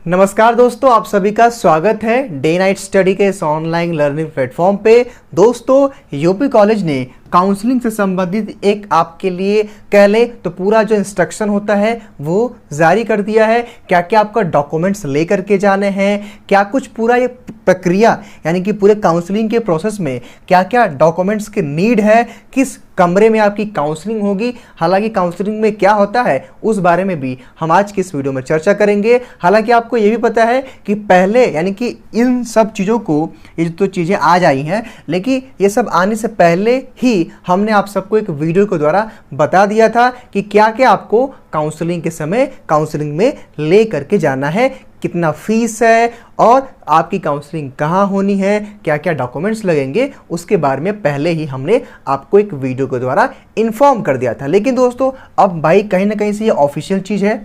नमस्कार दोस्तों, आप सभी का स्वागत है डे नाइट स्टडी के इस ऑनलाइन लर्निंग प्लेटफॉर्म पे। दोस्तों, यूपी कॉलेज ने काउंसलिंग से संबंधित एक आपके लिए कह ले तो पूरा जो इंस्ट्रक्शन होता है वो जारी कर दिया है। क्या क्या आपका डॉक्यूमेंट्स लेकर के जाने हैं, क्या कुछ पूरा ये प्रक्रिया यानी कि पूरे काउंसलिंग के प्रोसेस में क्या क्या डॉक्यूमेंट्स की नीड है, किस कमरे में आपकी काउंसलिंग होगी, हालांकि काउंसलिंग में क्या होता है उस बारे में भी हम आज की इस वीडियो में चर्चा करेंगे। हालांकि आपको ये भी पता है कि पहले यानी कि इन सब चीज़ों को, ये तो चीज़ें आज आई हैं, लेकिन ये सब आने से पहले ही हमने आप सबको एक वीडियो के द्वारा बता दिया था कि क्या क्या आपको काउंसलिंग के समय काउंसलिंग में ले करके जाना है, कितना फीस है और आपकी काउंसलिंग कहाँ होनी है, क्या क्या डॉक्यूमेंट्स लगेंगे, उसके बारे में पहले ही हमने आपको एक वीडियो के द्वारा इन्फॉर्म कर दिया था। लेकिन दोस्तों, अब भाई कहीं ना कहीं से ये ऑफिशियल चीज़ है।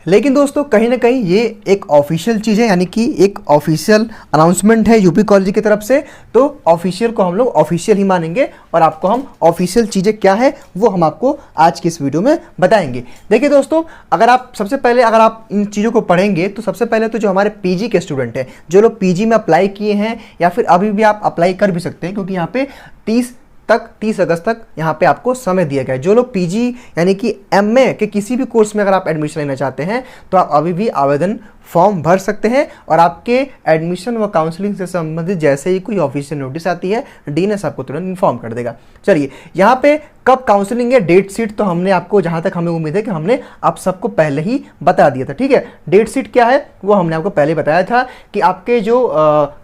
लेकिन दोस्तों, कहीं ना कहीं ये एक ऑफिशियल चीज़ है, यानी कि एक ऑफिशियल अनाउंसमेंट है यूपी कॉलेज की तरफ से। तो ऑफिशियल को हम लोग ऑफिशियल ही मानेंगे और आपको हम ऑफिशियल चीज़ें क्या है वो हम आपको आज की इस वीडियो में बताएंगे। देखिए दोस्तों, अगर आप इन चीज़ों को पढ़ेंगे तो सबसे पहले तो जो हमारे पीजी के स्टूडेंट हैं, जो लोग पीजी में अप्लाई किए हैं या फिर अभी भी आप अप्लाई कर भी सकते हैं, क्योंकि यहाँ पे 30 अगस्त तक यहाँ पे आपको समय दिया गया है। जो लोग पीजी यानी कि एमए के किसी भी कोर्स में अगर आप एडमिशन लेना चाहते हैं तो आप अभी भी आवेदन फॉर्म भर सकते हैं और आपके एडमिशन व काउंसलिंग से संबंधित जैसे ही कोई ऑफिशियल नोटिस आती है डीएनएस आपको तुरंत इन्फॉर्म कर देगा। चलिए, यहाँ पे कब काउंसलिंग है, डेट शीट तो हमने आपको, जहाँ तक हमें उम्मीद है कि हमने आप सबको पहले ही बता दिया था। ठीक है, डेट शीट क्या है वो हमने आपको पहले बताया था कि आपके जो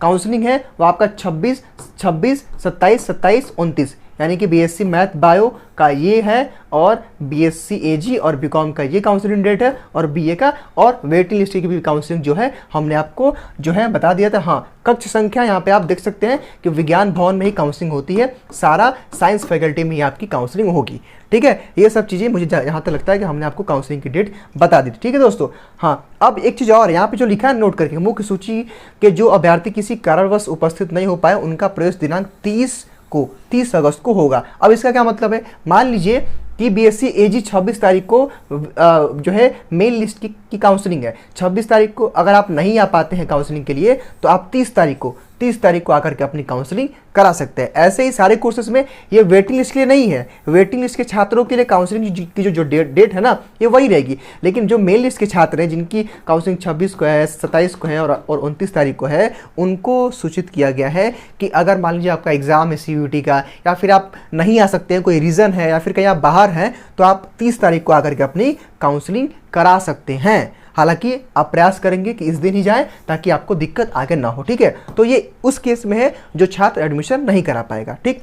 काउंसलिंग है वो आपका 26, 27, 27, 29 यानी कि बीएससी मैथ बायो का ये है और बीएससी एजी और बीकॉम का ये काउंसलिंग डेट है और बीए का और वेटिंग लिस्ट की भी काउंसलिंग जो है हमने आपको जो है बता दिया था। हाँ, कक्ष संख्या यहाँ पे आप देख सकते हैं कि विज्ञान भवन में ही काउंसलिंग होती है, सारा साइंस फैकल्टी में ही आपकी काउंसलिंग होगी। ठीक है, ये सब चीज़ें मुझे यहाँ तक लगता है कि हमने आपको काउंसलिंग की डेट बता दी थी। ठीक है दोस्तों, हाँ, अब एक चीज़ और यहाँ पे जो लिखा है नोट करके, मुख्य सूची के जो अभ्यर्थी किसी कारणवश उपस्थित नहीं हो पाए उनका प्रवेश दिनांक 30 अगस्त को होगा। अब इसका क्या मतलब है, मान लीजिए कि बीएससी एजी 26 तारीख को जो है मेन लिस्ट की काउंसलिंग है। 26 तारीख को अगर आप नहीं आ पाते हैं काउंसलिंग के लिए तो आप 30 तारीख को आकर के अपनी काउंसलिंग करा सकते हैं। ऐसे ही सारे कोर्सेज में ये वेटिंग लिस्ट के लिए नहीं है, वेटिंग लिस्ट के छात्रों के लिए काउंसलिंग की जो डेट है ना ये वही रहेगी। लेकिन जो मेन लिस्ट के छात्र हैं जिनकी काउंसलिंग 26 को है, 27 को है और 29 तारीख को है, उनको सूचित किया गया है कि अगर मान लीजिए आपका एग्जाम है सीयूईटी का या फिर आप नहीं आ सकते हैं, कोई रीज़न है या फिर कहीं आप बाहर हैं, तो आप 30 तारीख को आकर के अपनी काउंसलिंग करा सकते हैं। हालांकि आप प्रयास करेंगे कि इस दिन ही जाएं ताकि आपको दिक्कत आगे ना हो। ठीक है, तो ये उस केस में है जो छात्र एडमिशन नहीं करा पाएगा। ठीक,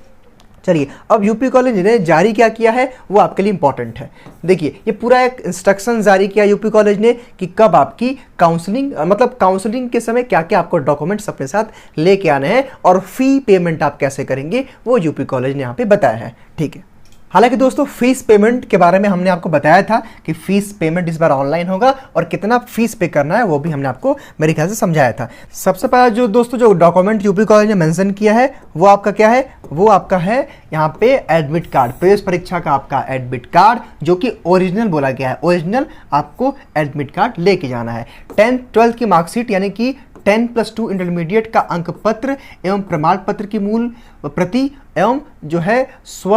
चलिए, अब यूपी कॉलेज ने जारी क्या किया है वो आपके लिए इंपॉर्टेंट है। देखिए, ये पूरा एक इंस्ट्रक्शन जारी किया यूपी कॉलेज ने कि कब आपकी काउंसलिंग, मतलब काउंसलिंग के समय क्या क्या आपको डॉक्यूमेंट्स अपने साथ लेके आने हैं और फी पेमेंट आप कैसे करेंगे वो यूपी कॉलेज ने यहाँ पे बताया है। ठीक है, हालांकि दोस्तों फीस पेमेंट के बारे में हमने आपको बताया था कि फीस पेमेंट इस बार ऑनलाइन होगा और कितना फीस पे करना है वो भी हमने आपको मेरे ख्याल से समझाया था। सबसे पहला जो दोस्तों जो डॉक्यूमेंट यूपी कॉलेज ने मेंशन किया है वो आपका क्या है, वो आपका है यहाँ पे एडमिट कार्ड, प्रवेश परीक्षा का आपका एडमिट कार्ड, जो कि ओरिजिनल बोला गया है। ओरिजिनल आपको एडमिट कार्ड लेके जाना है। 10th 12th की मार्कशीट यानी कि 10+2 इंटरमीडिएट का अंक पत्र एवं प्रमाण पत्र की मूल प्रति एवं जो है स्व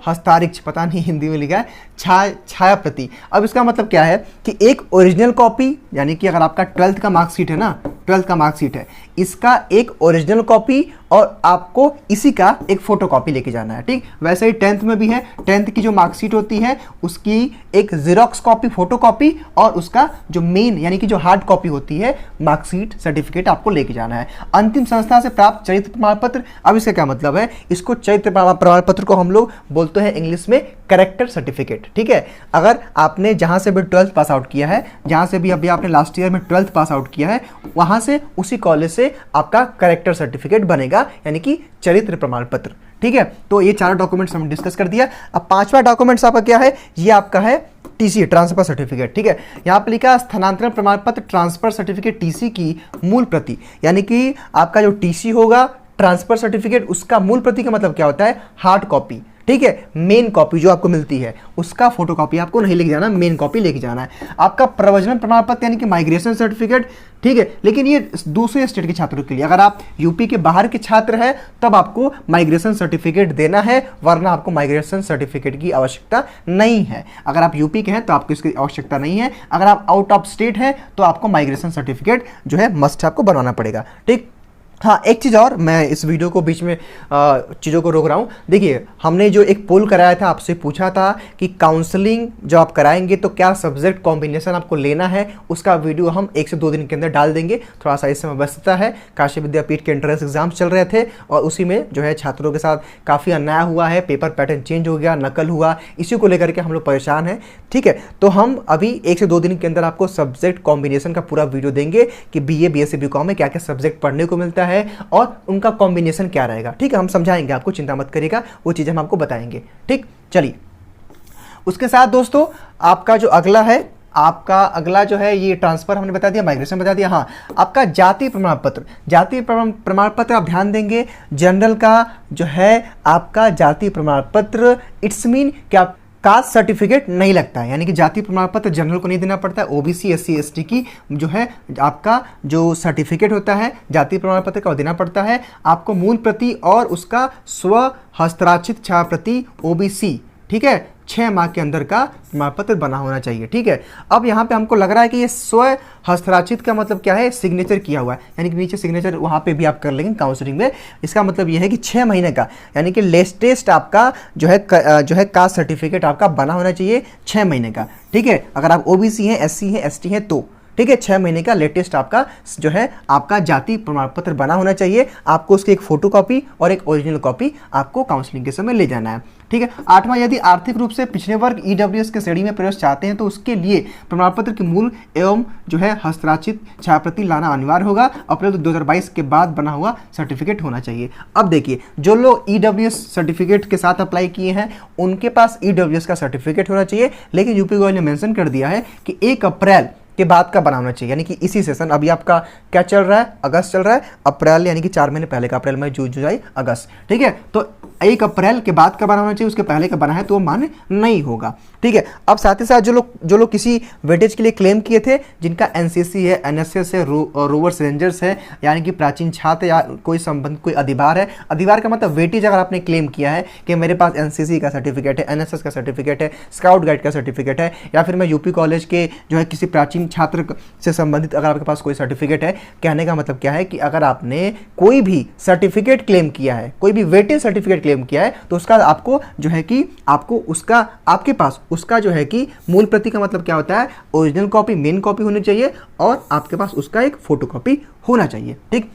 हस्ताक्षर, पता नहीं हिंदी में लिखा है, छाया प्रति। अब इसका मतलब क्या है कि एक ओरिजिनल कॉपी, यानी कि अगर आपका 12th का मार्कशीट है ना, 12th का मार्कशीट है, इसका एक ओरिजिनल कॉपी और आपको इसी का एक फोटो कॉपी लेके जाना है। ठीक, वैसे ही 10th में भी है, 10th की जो मार्कशीट होती है उसकी एक जीरोक्स कॉपी, फोटो कॉपी और उसका जो मेन यानी कि जो हार्ड कॉपी होती है मार्कशीट सर्टिफिकेट आपको लेके जाना है। अंतिम संस्था से प्राप्त चरित्र प्रमाण पत्र, अब इसका क्या मतलब है, इसको चरित्र प्रमाण पत्र को हम लोग बोलते हैं इंग्लिश में कैरेक्टर सर्टिफिकेट। ठीक है, अगर आपने जहां से भी 12th पास आउट किया है, जहां से भी अभी आपने लास्ट ईयर में 12th पास आउट किया है, वहां से उसी कॉलेज से आपका कैरेक्टर सर्टिफिकेट बनेगा, यानी कि चरित्र प्रमाण पत्र। ठीक है, तो ये चारों डॉक्यूमेंट्स हमने डिस्कस कर दिया। अब पांचवा डॉक्यूमेंट्स आपका क्या है, ये आपका है टीसी, ट्रांसफर सर्टिफिकेट। ठीक है, यहाँ पे लिखा स्थानांतरण प्रमाण पत्र ट्रांसफर सर्टिफिकेट टीसी की मूल प्रति, यानी कि आपका जो टीसी होगा ट्रांसफर सर्टिफिकेट, उसका मूल प्रति का मतलब क्या होता है, हार्ड कॉपी। ठीक है। मेन कॉपी जो आपको मिलती है उसका फोटोकॉपी आपको नहीं लेके जाना, मेन कॉपी लेके जाना है। आपका प्रव्रजन प्रमाण पत्र यानी कि माइग्रेशन सर्टिफिकेट, ठीक है, लेकिन ये दूसरे स्टेट के छात्रों के लिए, अगर आप यूपी के बाहर के छात्र हैं तब आपको माइग्रेशन सर्टिफिकेट देना है, वरना आपको माइग्रेशन सर्टिफिकेट की आवश्यकता नहीं है। अगर आप यूपी के हैं तो आपको इसकी आवश्यकता नहीं है। अगर आप आउट ऑफ स्टेट हैं तो आपको माइग्रेशन सर्टिफिकेट जो है मस्ट आपको बनवाना पड़ेगा, ठीक। हाँ, एक चीज़ और, मैं इस वीडियो को बीच में चीज़ों को रोक रहा हूँ। देखिए, हमने जो एक पोल कराया था, आपसे पूछा था कि काउंसलिंग जो आप कराएंगे तो क्या सब्जेक्ट कॉम्बिनेशन आपको लेना है, उसका वीडियो हम 1 से 2 दिन के अंदर डाल देंगे। थोड़ा सा इस समय व्यस्तता है, काशी विद्यापीठ के एंट्रेंस एग्जाम चल रहे थे और उसी में जो है छात्रों के साथ काफ़ी अन्याय हुआ है, पेपर पैटर्न चेंज हो गया, नकल हुआ, इसी को लेकर के हम लोग परेशान हैं, ठीक है। तो हम अभी 1 से 2 दिन के अंदर आपको सब्जेक्ट कॉम्बिनेशन का पूरा वीडियो देंगे कि BA BSc BCom में क्या क्या सब्जेक्ट पढ़ने को मिलता है और उनका कॉम्बिनेशन क्या रहेगा, ठीक है। हम समझाएंगे आपको, चिंता मत करिएगा, वो चीज़ हम आपको बताएंगे, ठीक। चलिए, उसके साथ दोस्तों आपका जो अगला है, आपका अगला जो है ये ट्रांसफर हमने बता दिया, माइग्रेशन बता दिया। हाँ, आपका जाति प्रमाण पत्र, जाति प्रमाण पत्र आप ध्यान देंगे, जनरल का जो है आपका जाति प्रमाण पत्र, इट्स मीन क्या कास्ट सर्टिफिकेट नहीं लगता है, यानी कि जाति प्रमाण पत्र जनरल को नहीं देना पड़ता है। OBC SC ST की जो है आपका जो सर्टिफिकेट होता है जाति प्रमाण पत्र का, वो देना पड़ता है। आपको मूल प्रति और उसका स्व हस्ताक्षरित छाया प्रति OBC, ठीक है, 6 माह के अंदर का प्रमाण पत्र बना होना चाहिए, ठीक है। अब यहाँ पे हमको लग रहा है कि ये स्व हस्ताक्षरित का मतलब क्या है, सिग्नेचर किया हुआ है, यानी कि नीचे सिग्नेचर वहाँ पे भी आप कर लेंगे काउंसलिंग में। इसका मतलब ये है कि 6 महीने का, यानी कि लेटेस्ट आपका जो है कास्ट सर्टिफिकेट आपका बना होना चाहिए 6 महीने का, ठीक है। अगर आप OBC हैं, SC हैं, ST हैं तो, ठीक है, 6 महीने का लेटेस्ट आपका जो है आपका जाति प्रमाण पत्र बना होना चाहिए। आपको उसकी एक फोटो कॉपी और एक ओरिजिनल कॉपी आपको काउंसलिंग के समय ले जाना है, ठीक है। 8वां, यदि आर्थिक रूप से पिछड़े वर्ग EWS के श्रेणी में प्रवेश चाहते हैं तो उसके लिए प्रमाण पत्र की मूल एवं जो है हस्ताक्षरित छायाप्रति लाना अनिवार्य होगा। अप्रैल 2022 के बाद बना हुआ सर्टिफिकेट होना चाहिए। अब देखिए, जो लोग EWS सर्टिफिकेट के साथ अप्लाई किए हैं उनके पास EWS का सर्टिफिकेट होना चाहिए, लेकिन यूपी गवर्नमेंट ने मेंशन कर दिया है कि 1 अप्रैल के बाद का बनाना चाहिए, यानी कि इसी सेशन, अभी आपका क्या चल रहा है, अगस्त चल रहा है, अप्रैल यानी कि 4 महीने पहले का, अप्रैल मई जून जुलाई अगस्त, ठीक है। तो 1 अप्रैल के बाद का बनाना चाहिए, उसके पहले का बना है तो वो मान्य नहीं होगा, ठीक है। अब साथ ही साथ जो लोग किसी वेटेज के लिए क्लेम किए थे, जिनका NCC है, NSS है, रोवर्स रेंजर्स है, यानी कि प्राचीन छात्र या कोई संबंध, कोई अधिभार है, अधिभार का मतलब वेटेज अगर आपने क्लेम किया है कि मेरे पास NCC का सर्टिफिकेट है, NSS का सर्टिफिकेट है, स्काउट गाइड का सर्टिफिकेट है, या फिर मैं यूपी कॉलेज के जो है किसी प्राचीन छात्र से संबंधित अगर आपके पास कोई सर्टिफिकेट है, कहने का मतलब क्या है कि अगर आपने कोई भी सर्टिफिकेट क्लेम किया है, कोई भी वेटेज सर्टिफिकेट क्लेम किया है, तो उसका आपको जो है कि आपको उसका आपके पास उसका जो है कि मूल प्रति का मतलब क्या होता है, ओरिजिनल कॉपी, मेन कॉपी होनी चाहिए और आपके पास उसका एक फोटो कॉपी होना चाहिए, ठीक।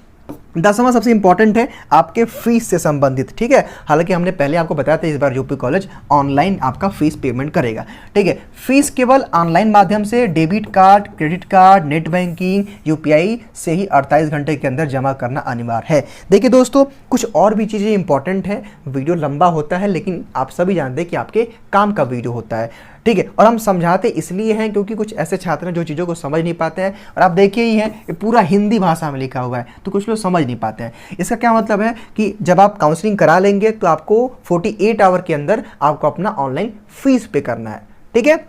10वां सबसे इंपॉर्टेंट है आपके फीस से संबंधित, ठीक है। हालांकि हमने पहले आपको बताया था इस बार यूपी कॉलेज ऑनलाइन आपका फीस पेमेंट करेगा, ठीक है। फीस केवल ऑनलाइन माध्यम से debit card, credit card, net banking, UPI से ही 48 घंटे के अंदर जमा करना अनिवार्य है। देखिए दोस्तों, कुछ और भी चीज़ें इंपॉर्टेंट है, वीडियो लंबा होता है लेकिन आप सभी जानते हैं कि आपके काम का वीडियो होता है, ठीक है। और हम समझाते इसलिए हैं क्योंकि कुछ ऐसे छात्र हैं जो चीज़ों को समझ नहीं पाते हैं, और आप देखिए ही हैं ये पूरा हिंदी भाषा में लिखा हुआ है तो कुछ लोग समझ नहीं पाते हैं। इसका क्या मतलब है कि जब आप काउंसलिंग करा लेंगे तो आपको 48 आवर के अंदर आपको अपना ऑनलाइन फीस पे करना है, ठीक है।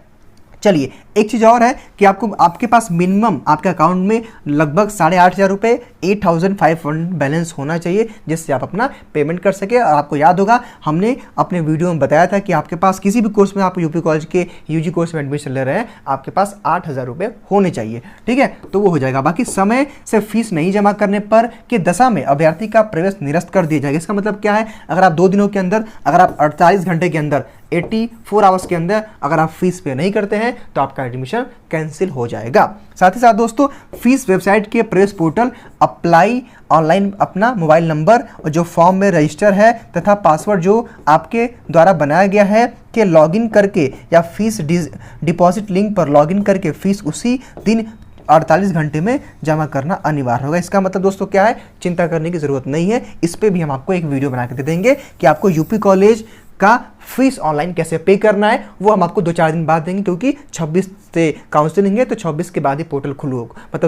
चलिए, एक चीज़ और है कि आपके पास मिनिमम आपके अकाउंट में लगभग 8,500 रुपये 8,500 बैलेंस होना चाहिए, जिससे आप अपना पेमेंट कर सके। और आपको याद होगा हमने अपने वीडियो में बताया था कि आपके पास किसी भी कोर्स में, आप यूपी कॉलेज के UG कोर्स में एडमिशन ले रहे हैं, आपके पास 8,000 रुपये होने चाहिए, ठीक है, तो वो हो जाएगा। बाकी समय से फीस नहीं जमा करने पर की दशा में अभ्यर्थी का प्रवेश निरस्त कर दिया जाएगा। इसका मतलब क्या है, अगर आप 2 दिनों के अंदर, अगर आप 48 घंटे के अंदर 84 आवर्स के अंदर अगर आप फीस पे नहीं करते हैं तो आपका एडमिशन कैंसिल हो जाएगा। साथ ही साथ दोस्तों, फीस वेबसाइट के प्रवेश पोर्टल अप्लाई ऑनलाइन अपना मोबाइल नंबर और जो फॉर्म में रजिस्टर है तथा पासवर्ड जो आपके द्वारा बनाया गया है के लॉगिन करके या फीस डिपॉजिट लिंक पर लॉगिन करके फीस उसी दिन 48 घंटे में जमा करना अनिवार्य होगा। इसका मतलब दोस्तों क्या है, चिंता करने की ज़रूरत नहीं है। इस पर भी हम आपको एक वीडियो बना के दे देंगे कि आपको यूपी कॉलेज का फीस ऑनलाइन कैसे पे करना है वो हम आपको 2-4 दिन बाद देंगे, क्योंकि 26 से काउंसलिंग है तो 26 के बाद ही पोर्टल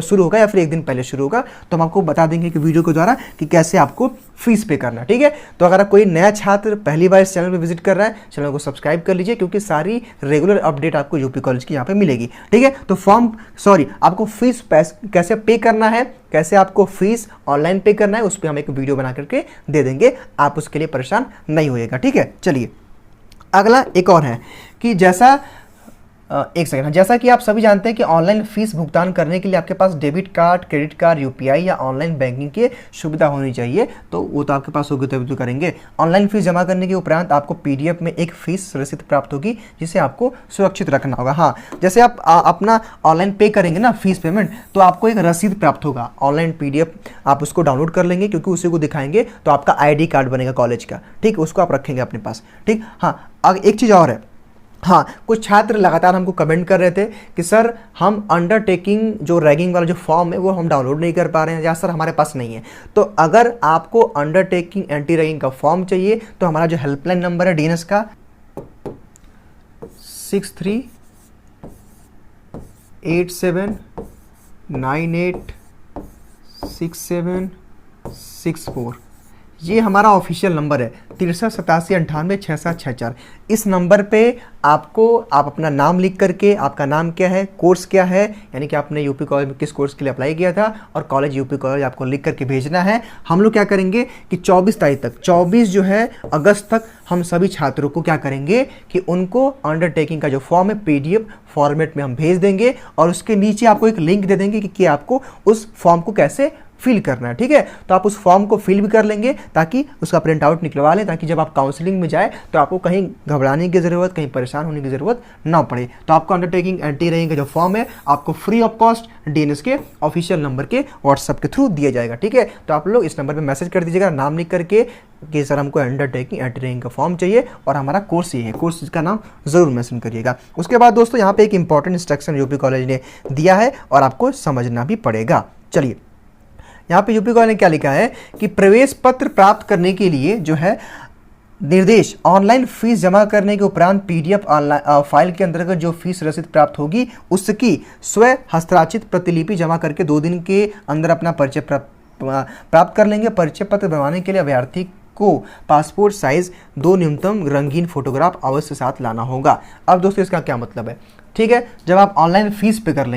शुरू होगा या फिर एक दिन पहले शुरू होगा। तो हम आपको बता देंगे कि वीडियो के द्वारा कि कैसे आपको फीस पे करना है, ठीक है। तो अगर कोई नया छात्र पहली बार इस चैनल पर विजिट कर रहा है, चैनल को सब्सक्राइब कर लीजिए, क्योंकि सारी रेगुलर अपडेट आपको यूपी कॉलेज की यहाँ पे मिलेगी, ठीक है। तो आपको फीस कैसे पे करना है, कैसे आपको फीस ऑनलाइन पे करना है, उस पर हम एक वीडियो बना करके दे देंगे, आप उसके लिए परेशान नहीं होइएगा, ठीक है। चलिए अगला एक और है कि जैसा कि आप सभी जानते हैं कि ऑनलाइन फीस भुगतान करने के लिए आपके पास debit card, credit card, UPI या ऑनलाइन बैंकिंग की सुविधा होनी चाहिए। तो वो तो आपके पास होगी तभी तो करेंगे। ऑनलाइन फीस जमा करने के उपरांत आपको पीडीएफ में एक फीस रसीद प्राप्त होगी, जिसे आपको सुरक्षित रखना होगा। हाँ, जैसे आप अपना ऑनलाइन पे करेंगे ना फीस पेमेंट, तो आपको एक रसीद प्राप्त होगा। ऑनलाइन पीडीएफ आप उसको डाउनलोड कर लेंगे, क्योंकि उसी को दिखाएंगे तो आपका ID कार्ड बनेगा कॉलेज का, ठीक, उसको आप रखेंगे अपने पास, ठीक। हाँ, अब एक चीज़ और है, हाँ, कुछ छात्र लगातार हमको कमेंट कर रहे थे कि सर हम अंडरटेकिंग जो रैगिंग वाला जो फॉर्म है वो हम डाउनलोड नहीं कर पा रहे हैं, या सर हमारे पास नहीं है। तो अगर आपको अंडरटेकिंग एंटी रैगिंग का फॉर्म चाहिए तो हमारा जो हेल्पलाइन नंबर है DNS का 6387986764, ये हमारा ऑफिशियल नंबर है 6387986764। इस नंबर पे आप अपना नाम लिख करके, आपका नाम क्या है, कोर्स क्या है, यानी कि आपने यूपी कॉलेज में किस कोर्स के लिए अप्लाई किया था, और कॉलेज यूपी कॉलेज आपको लिख करके भेजना है। हम लोग क्या करेंगे कि 24 तारीख तक, 24 जो है अगस्त तक, हम सभी छात्रों को क्या करेंगे कि उनको अंडरटेकिंग का जो फॉर्म है PDF फॉर्मेट में हम भेज देंगे, और उसके नीचे आपको एक लिंक दे देंगे कि आपको उस फॉर्म को कैसे फिल करना है, ठीक है। तो आप उस फॉर्म को फिल भी कर लेंगे, ताकि उसका प्रिंट आउट निकलवा लें, ताकि जब आप काउंसलिंग में जाए तो आपको कहीं घबराने की ज़रूरत, कहीं परेशान होने की ज़रूरत ना पड़े। तो आपको अंडरटेकिंग एंटी रैगिंग का जो फॉर्म है आपको फ्री ऑफ कॉस्ट DNS के ऑफिशियल नंबर के व्हाट्सएप के थ्रू दिया जाएगा, ठीक है। तो आप लोग इस नंबर पर मैसेज कर दीजिएगा, नाम लिख करके कि सर हमको अंडरटेकिंग एंटी रैगिंग का फॉर्म चाहिए और हमारा कोर्स ये है, कोर्स का नाम ज़रूर मेंशन करिएगा। उसके बाद दोस्तों यहाँ पे एक इंपॉर्टेंट इंस्ट्रक्शन यूपी कॉलेज ने दिया है और आपको समझना भी पड़ेगा। चलिए, यहाँ पे यूपी कॉलेज ने क्या लिखा है कि प्रवेश पत्र प्राप्त करने के लिए जो है निर्देश, ऑनलाइन फीस जमा करने के उपरांत PDF ऑनलाइन फाइल के अंतर्गत जो फीस रसीद प्राप्त होगी उसकी स्व हस्ताक्षरित प्रतिलिपि जमा करके 2 दिन के अंदर अपना परिचय प्राप्त कर लेंगे। परिचय पत्र बनवाने के लिए अभ्यर्थी को पासपोर्ट साइज 2 न्यूनतम रंगीन फोटोग्राफ अवश्य साथ लाना होगा। अब दोस्तों इसका क्या मतलब है, ठीक है। जब आप ऑनलाइन फीस पे कर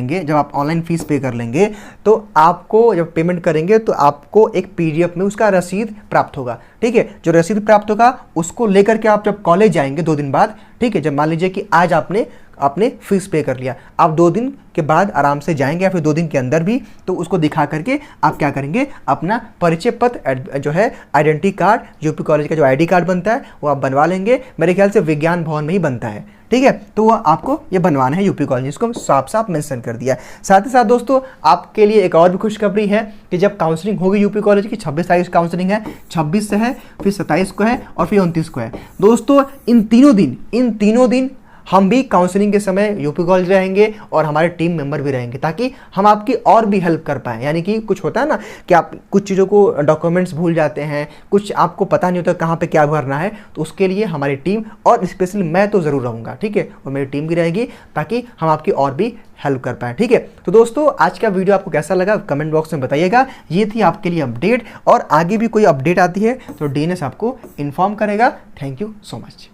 लेंगे, तो आपको जब पेमेंट करेंगे तो आपको एक PDF में उसका रसीद प्राप्त होगा, ठीक है। जो रसीद प्राप्त होगा उसको लेकर के आप जब कॉलेज जाएंगे 2 दिन बाद, ठीक है, जब मान लीजिए कि आज आपने फीस पे कर लिया, आप 2 दिन के बाद आराम से जाएंगे या फिर 2 दिन के अंदर भी, तो उसको दिखा करके आप क्या करेंगे, अपना परिचय पत्र जो है आइडेंटिटी कार्ड, यूपी कॉलेज का जो ID कार्ड बनता है वो आप बनवा लेंगे। मेरे ख्याल से विज्ञान भवन में ही बनता है, ठीक है। तो वो आपको ये बनवाना है यूपी कॉलेज, इसको साफ साफ मेंशन कर दिया। साथ ही साथ दोस्तों आपके लिए एक और भी खुशखबरी है कि जब काउंसलिंग होगी यूपी कॉलेज की, 26 तारीख काउंसलिंग है, 26 से है, फिर 27 को है और फिर 29 को है। दोस्तों इन तीनों दिन हम भी काउंसलिंग के समय यूपी कॉलेज रहेंगे और हमारे टीम मेंबर भी रहेंगे, ताकि हम आपकी और भी हेल्प कर पाएँ। यानी कि कुछ होता है ना कि आप कुछ चीज़ों को डॉक्यूमेंट्स भूल जाते हैं, कुछ आपको पता नहीं होता कहाँ पे क्या भरना है, तो उसके लिए हमारी टीम और स्पेशली मैं तो ज़रूर रहूँगा, ठीक है, और मेरी टीम भी रहेगी, ताकि हम आपकी और भी हेल्प कर पाएँ, ठीक है। तो दोस्तों आज का वीडियो आपको कैसा लगा कमेंट बॉक्स में बताइएगा। ये थी आपके लिए अपडेट, और आगे भी कोई अपडेट आती है तो DNS आपको इन्फॉर्म करेगा। Thank you so much.